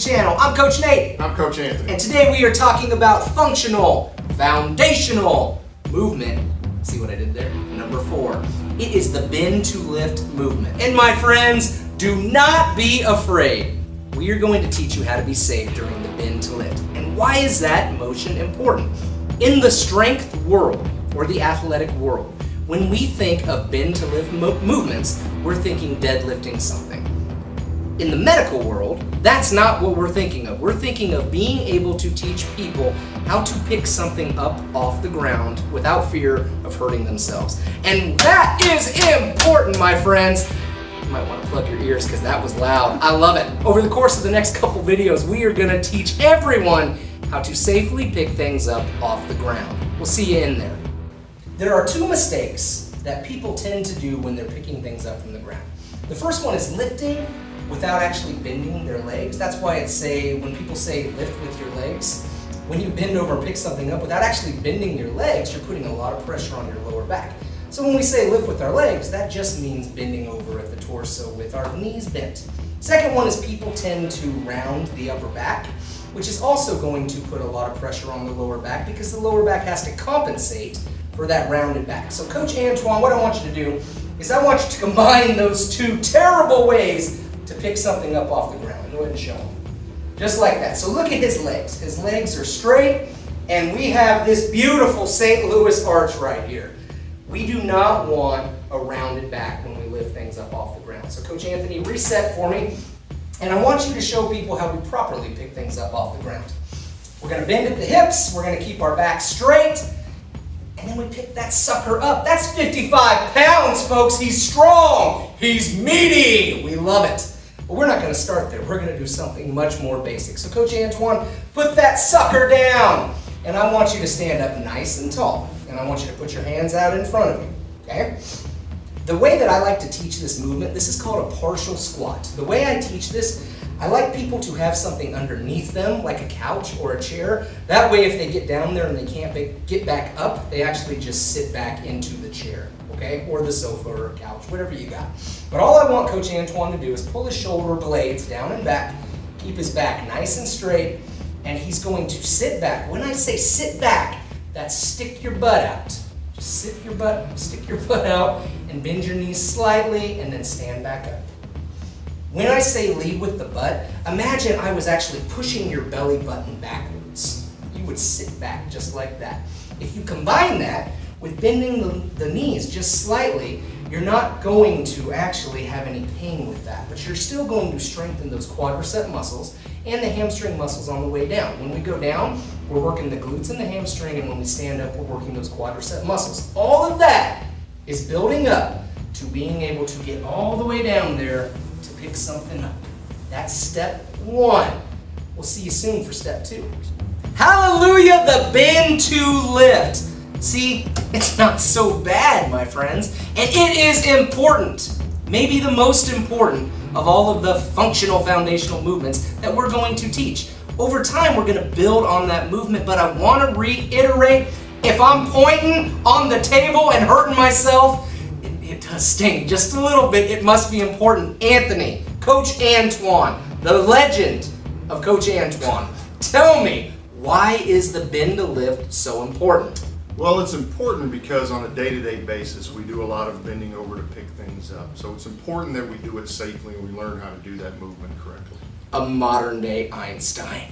channel. I'm Coach Nate. I'm Coach Anthony. And today we are talking about functional, foundational movement. See what I did there? Number 4. It is the bend to lift movement. And my friends, do not be afraid. We are going to teach you how to be safe during the bend to lift. And why is that motion important? In the strength world, or the athletic world, when we think of bend to lift movements, we're thinking deadlifting something. In the medical world, that's not what we're thinking of. We're thinking of being able to teach people how to pick something up off the ground without fear of hurting themselves. And that is important, my friends. You might want to plug your ears because that was loud. I love it. Over the course of the next couple videos, we are going to teach everyone how to safely pick things up off the ground. We'll see you in there. There are 2 mistakes that people tend to do when they're picking things up from the ground. The first one is lifting without actually bending their legs. That's why when people say lift with your legs, when you bend over and pick something up without actually bending your legs, you're putting a lot of pressure on your lower back. So when we say lift with our legs, that just means bending over at the torso with our knees bent. Second one is people tend to round the upper back, which is also going to put a lot of pressure on the lower back because the lower back has to compensate for that rounded back. So Coach Antoine, what I want you to do is I want you to combine those 2 terrible ways to pick something up off the ground. Go ahead and show them. Just like that. So look at his legs. His legs are straight, and we have this beautiful St. Louis arch right here. We do not want a rounded back when we lift things up off the ground. So Coach Anthony, reset for me, and I want you to show people how we properly pick things up off the ground. We're going to bend at the hips. We're going to keep our back straight. And then we pick that sucker up. That's 55 pounds, folks. He's strong. He's meaty. We love it. But we're not going to start there. We're going to do something much more basic. So Coach Antoine, put that sucker down. And I want you to stand up nice and tall. And I want you to put your hands out in front of you. Okay? The way that I like to teach this movement, this is called a partial squat. The way I teach this, I like people to have something underneath them, like a couch or a chair. That way, if they get down there and they can't get back up, they actually just sit back into the chair, okay? Or the sofa or a couch, whatever you got. But all I want Coach Antoine to do is pull his shoulder blades down and back, keep his back nice and straight, and he's going to sit back. When I say sit back, that's stick your butt out. Just stick your butt out and bend your knees slightly and then stand back up. When I say lead with the butt, imagine I was actually pushing your belly button backwards. You would sit back just like that. If you combine that with bending the knees just slightly, you're not going to actually have any pain with that, but you're still going to strengthen those quadricep muscles and the hamstring muscles on the way down. When we go down, we're working the glutes and the hamstring, and when we stand up, we're working those quadricep muscles. All of that is building up to being able to get all the way down there to pick something up. That's step 1. We'll see you soon for step 2. Hallelujah, the bend to lift. See, it's not so bad, my friends, and it is important. Maybe the most important of all of the functional foundational movements that we're going to teach. Over time, we're going to build on that movement, but I want to reiterate, if I'm pointing on the table and hurting myself, it does sting just a little bit. It must be important. Anthony, Coach Antoine, the legend of Coach Antoine, tell me, why is the bend to lift so important? Well, it's important because on a day-to-day basis, we do a lot of bending over to pick things up. So it's important that we do it safely and we learn how to do that movement correctly. A modern day Einstein.